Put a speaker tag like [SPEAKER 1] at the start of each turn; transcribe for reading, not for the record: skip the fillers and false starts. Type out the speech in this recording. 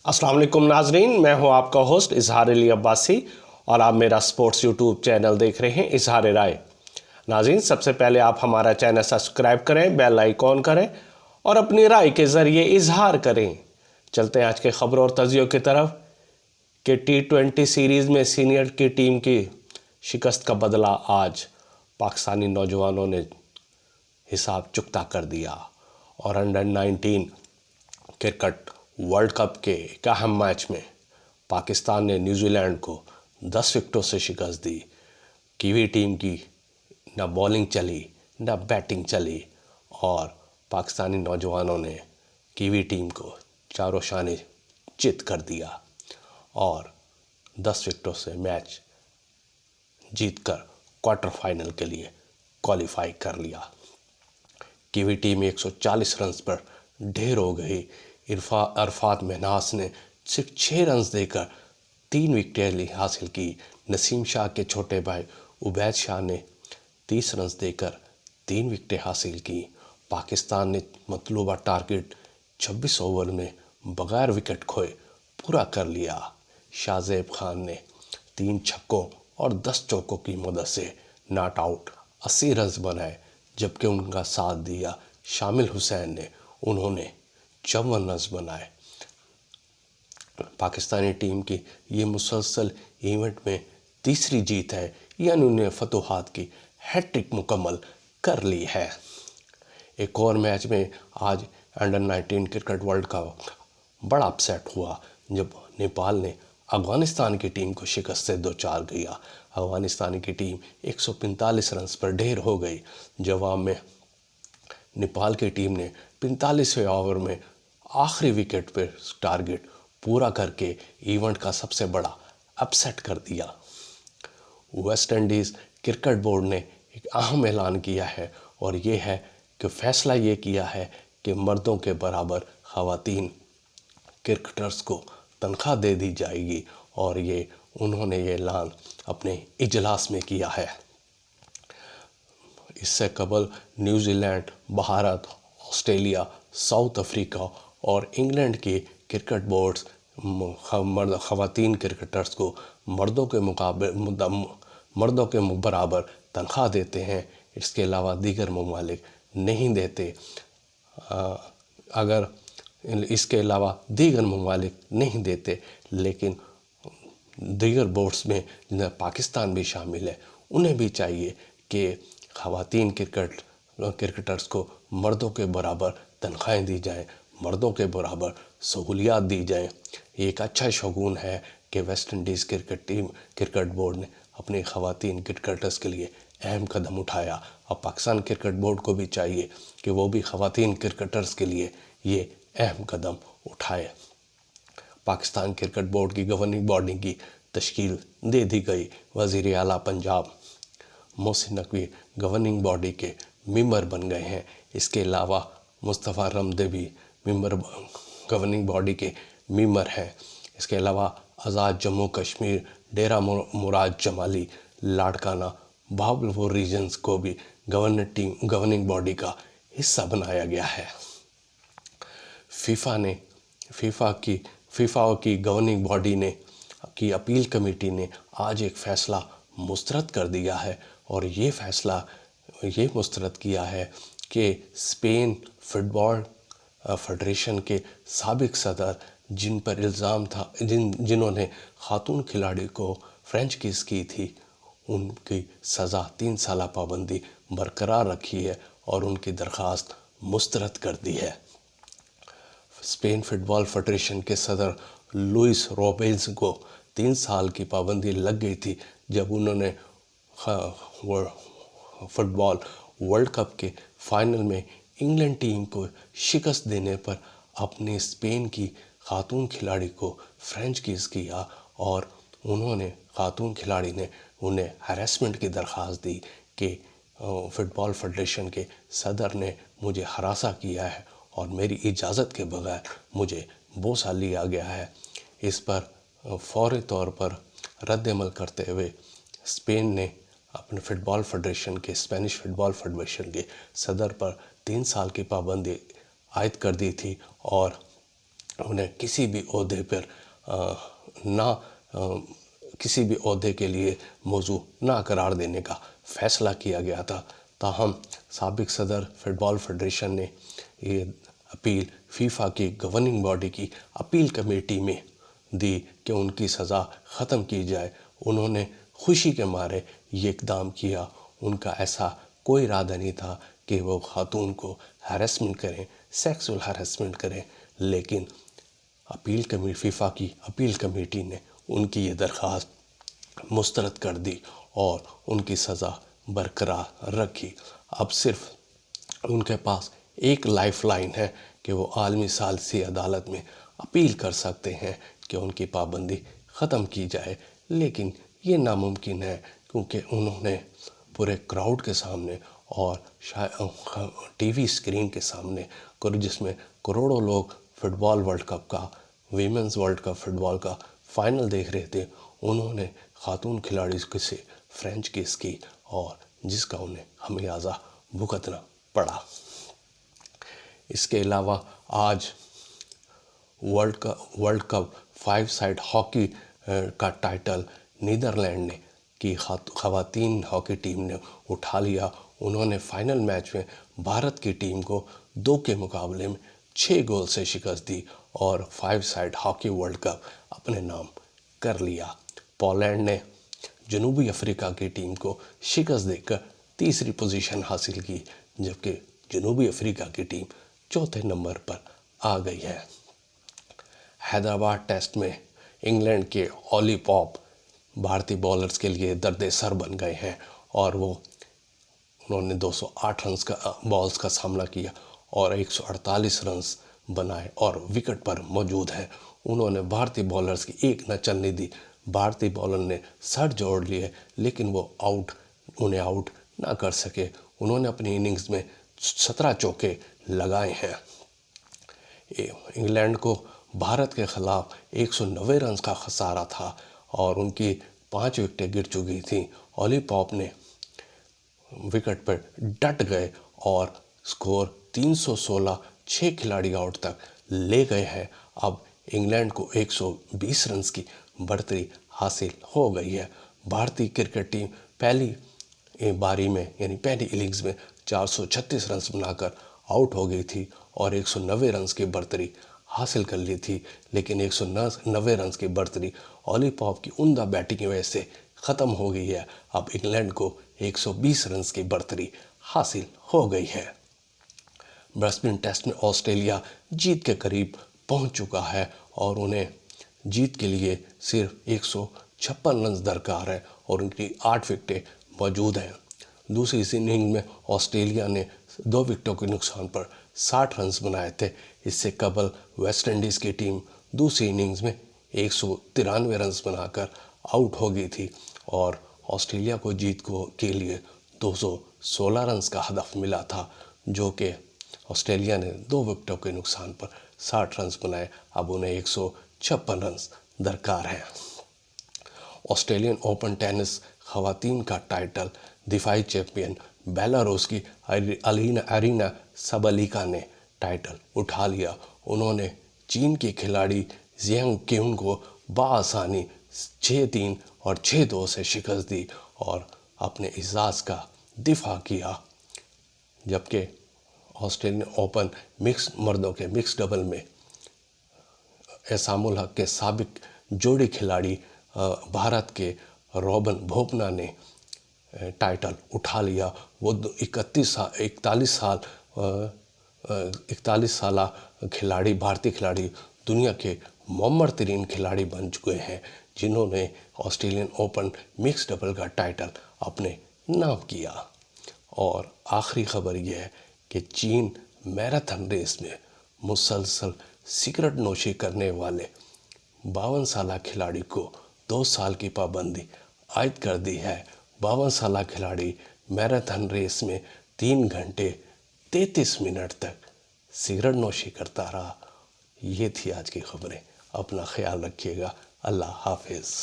[SPEAKER 1] अस्सलाम वालेकुम नाजरीन, मैं हूं आपका होस्ट इजहार अली अब्बासी और आप मेरा स्पोर्ट्स यूट्यूब चैनल देख रहे हैं इजहार राय। नाजरीन, सबसे पहले आप हमारा चैनल सब्सक्राइब करें, बेल आइकॉन करें और अपनी राय के ज़रिए इजहार करें। चलते हैं आज के ख़बरों और तजियों की तरफ कि T20 सीरीज़ में सीनियर की टीम की शिकस्त का बदला आज पाकिस्तानी नौजवानों ने हिसाब चुकता कर दिया और अंडर 19 क्रिकेट वर्ल्ड कप के एक अहम मैच में पाकिस्तान ने न्यूजीलैंड को 10 विकेटों से शिकस्त दी। कीवी टीम की न बॉलिंग चली न बैटिंग चली और पाकिस्तानी नौजवानों ने कीवी टीम को चारों शाने चित कर दिया और 10 विकेटों से मैच जीतकर क्वार्टर फाइनल के लिए क्वालिफाई कर लिया। कीवी टीम 140 रन पर ढेर हो गई। अरफात महनास ने सिर्फ 6 रन देकर 3 विकेटें हासिल की। नसीम शाह के छोटे भाई उबैद शाह ने 30 रन देकर 3 विकेटें हासिल की। पाकिस्तान ने मतलूबा टारगेट 26 ओवर में बगैर विकेट खोए पूरा कर लिया। शाहजेब खान ने 3 छक्कों और 10 चौकों की मदद से नॉट आउट 80 रन बनाए, जबकि उनका साथ दिया शामिल हुसैन ने, उन्होंने 54 रन बनाए। पाकिस्तानी टीम की ये मुसलसल इवेंट में तीसरी जीत है, यानी उन्हें फतुहात की हैट्रिक मुकम्मल कर ली है। एक और मैच में आज अंडर 19 क्रिकेट वर्ल्ड कप बड़ा अपसेट हुआ जब नेपाल ने अफगानिस्तान की टीम को शिकस्त से दो चार किया। अफगानिस्तान की टीम 145 रन पर ढेर हो गई। जवाब में नेपाल की टीम ने 45वें ओवर में आखिरी विकेट पर टारगेट पूरा करके इवेंट का सबसे बड़ा अपसेट कर दिया। वेस्ट इंडीज़ क्रिकेट बोर्ड ने एक अहम ऐलान किया है और ये है कि फैसला ये किया है कि मर्दों के बराबर ख़वातीन क्रिकेटर्स को तनख्वाह दे दी जाएगी और उन्होंने ये ऐलान अपने इजलास में किया है। इससे कबल New Zealand, Bharat, Australia, south Africa और इंग्लैंड के क्रिकेट बोर्ड्स ख़वातीन क्रिकेटर्स को मर्दों के बराबर तनख्वाह देते हैं। इसके अलावा दीगर ममालिक नहीं देते। लेकिन दीगर बोर्ड्स में पाकिस्तान भी शामिल है। उन्हें भी चाहिए कि ख़वातीन क्रिकेटर्स को मर्दों के बराबर तनख्वाहें दी जाएं, मर्दों के बराबर सहूलियात दी जाएं। ये एक अच्छा शगुन है कि वेस्ट इंडीज़ क्रिकेट बोर्ड ने अपने ख़वातीन क्रिकेटर्स के लिए अहम कदम उठाया। अब पाकिस्तान क्रिकेट बोर्ड को भी चाहिए कि वो भी ख़वातीन क्रिकेटर्स के लिए ये अहम कदम उठाए। पाकिस्तान क्रिकेट बोर्ड की गवर्निंग बॉडी की तश्कील दे दी गई। वज़ीर आला पंजाब मोहसिन नकवी गवर्निंग बॉडी के मेंबर बन गए हैं। इसके अलावा मुस्तफ़ा रमदे भी गवर्निंग बॉडी के मेंबर हैं। इसके अलावा आज़ाद जम्मू कश्मीर, डेरा मुराद जमाली, लाड़काना, बहावलपुर रीजन्स को भी गवर्निंग बॉडी का हिस्सा बनाया गया है। फीफा की गवर्निंग बॉडी की अपील कमेटी ने आज एक फ़ैसला मुस्तरद कर दिया है और ये फ़ैसला ये मुस्तरद किया है कि स्पेन फुटबॉल फेडरेशन के साबिक सदर जिन पर इल्ज़ाम था जिन्होंने खातून खिलाड़ी को फ्रेंच किस की थी, उनकी सज़ा 3 साल पाबंदी बरकरार रखी है और उनकी दरख्वास्त मुस्तरद कर दी है। स्पेन फुटबॉल फेडरेशन के सदर लुइस रोबेल्स को 3 साल की पाबंदी लग गई थी जब उन्होंने फुटबॉल वर्ल्ड कप के फाइनल में इंग्लैंड टीम को शिकस्त देने पर अपने स्पेन की खातून खिलाड़ी को फ्रेंच किस किया और खातून खिलाड़ी ने उन्हें हैरेसमेंट की दरख्वास्त दी कि फुटबॉल फेडरेशन के सदर ने मुझे हरासा किया है और मेरी इजाज़त के बगैर मुझे बोसा लिया गया है। इस पर फौरी तौर पर रद्द-ए-अमल करते हुए स्पेन ने अपने स्पेनिश फुटबॉल फेडरेशन के सदर पर 3 साल की पाबंदी आयद कर दी थी और انہیں کسی بھی عہدے پر کسی بھی عہدے کے لیے موزوں نہ قرار دینے کا فیصلہ کیا گیا تھا۔ تاہم سابق صدر فٹ بال فیڈریشن نے یہ اپیل فیفا کی گورننگ باڈی کی اپیل کمیٹی میں دی کہ ان کی سزا ختم کی جائے۔ انہوں نے خوشی کے مارے یہ اقدام کیا۔ ان کا ایسا کوئی ارادہ نہیں تھا کہ وہ خاتون کو ہیراسمنٹ کریں، سیکسول ہیراسمنٹ کریں، لیکن فیفا کی اپیل کمیٹی نے ان کی یہ درخواست مسترد کر دی اور ان کی سزا برقرار رکھی۔ اب صرف ان کے پاس ایک لائف لائن ہے کہ وہ عالمی ثالثی عدالت میں اپیل کر سکتے ہیں کہ ان کی پابندی ختم کی جائے، لیکن یہ ناممکن ہے کیونکہ انہوں نے پورے کراؤڈ کے سامنے اور ٹی وی اسکرین کے سامنے، جس میں کروڑوں لوگ فٹ بال ورلڈ کپ کا، ویمنز ورلڈ کپ فٹ بال کا فائنل دیکھ رہے تھے، انہوں نے خاتون کھلاڑی سے فرینچ کس کی اور جس کا انہیں خمیازہ بھگتنا پڑا۔ اس کے علاوہ آج ورلڈ کپ 5 سائڈ ہاکی کا ٹائٹل نیدرلینڈ کی خواتین ہاکی ٹیم نے اٹھا لیا۔ انہوں نے فائنل میچ میں بھارت کی ٹیم کو 2 کے مقابلے میں 6 گول سے شکست دی اور 5 سائڈ ہاکی ورلڈ کپ اپنے نام کر لیا۔ پولینڈ نے جنوبی افریقہ کی ٹیم کو شکست دے کر تیسری پوزیشن حاصل کی، جبکہ جنوبی افریقہ کی ٹیم چوتھے نمبر پر آ گئی ہے۔ حیدرآباد ٹیسٹ میں انگلینڈ کے اولی پاپ بھارتی بالرز کے لیے درد سر بن گئے ہیں اور انہوں نے 208 رنز بالز کا سامنا کیا اور 148 رنز بنائے اور وکٹ پر موجود ہیں۔ انہوں نے بھارتی بالرز کی ایک نہ چلنے دی۔ بھارتی بالر نے سر جوڑ لیے لیکن وہ انہیں آؤٹ نہ کر سکے۔ انہوں نے اپنی اننگز میں 17 چوکے لگائے ہیں۔ انگلینڈ کو بھارت کے خلاف 190 رنز کا خسارہ تھا اور ان کی 5 وکٹیں گر چکی تھیں۔ اولی پاپ نے وکٹ پر ڈٹ گئے اور سکور 316، 6 کھلاڑی آؤٹ تک لے گئے ہیں۔ اب انگلینڈ کو 120 رنز کی بڑھتری حاصل ہو گئی ہے۔ بھارتی کرکٹ ٹیم پہلی باری میں یعنی پہلی اننگز میں 436 رنز بنا کر آؤٹ ہو گئی تھی اور 190 رنز کی بڑھتری حاصل کر لی تھی، لیکن 190 رنز کی بڑھتری اولی پاپ کی عمدہ بیٹنگ کی وجہ سے ختم ہو گئی ہے۔ اب انگلینڈ کو 120 رنز کی بڑھتری حاصل ہو گئی ہے۔ برسبن ٹیسٹ میں آسٹریلیا جیت کے قریب پہنچ چکا ہے اور انہیں جیت کے لیے صرف 156 رنز درکار ہے اور ان کی 8 وکٹیں موجود ہیں۔ دوسری اننگ میں آسٹریلیا نے 2 وکٹوں کے نقصان پر 60 رنز بنائے تھے۔ اس سے قبل ویسٹ انڈیز کی ٹیم دوسری اننگز میں 193 رنز بنا کر آؤٹ ہو گئی تھی اور آسٹریلیا کو جیت کے لیے 216 رنز کا ہدف ملا تھا، جو کہ آسٹریلیا نے 2 وکٹوں کے نقصان پر 60 رنز بنائے۔ اب انہیں 156 رنز درکار ہیں۔ آسٹریلین اوپن ٹینس خواتین کا ٹائٹل دفاعی چیمپئن بیلاروس کی ارینا سابالیکا نے ٹائٹل اٹھا لیا۔ انہوں نے چین کی کھلاڑی زیانگ کیون کو بآسانی 6-3 اور 6-2 سے شکست دی اور اپنے اعزاز کا دفاع کیا، جبکہ آسٹریلین اوپن مردوں کے مکس ڈبل میں اعصام الحق کے سابق جوڑی کھلاڑی بھارت کے روبن بھوپنا نے ٹائٹل اٹھا لیا۔ وہ 41 سالہ کھلاڑی، بھارتی کھلاڑی، دنیا کے معمر ترین کھلاڑی بن چکے ہیں جنہوں نے آسٹریلین اوپن مکس ڈبل کا ٹائٹل اپنے نام کیا۔ اور آخری خبر یہ ہے کہ چین میراتھن ریس میں مسلسل سگریٹ نوشی کرنے والے 52 سالہ کھلاڑی کو 2 سال کی پابندی عائد کر دی ہے۔ 52 سالہ کھلاڑی میراتھن ریس میں 3 گھنٹے 33 منٹ تک سگریٹ نوشی کرتا رہا۔ یہ تھی آج کی خبریں۔ اپنا خیال رکھیے گا۔ اللہ حافظ۔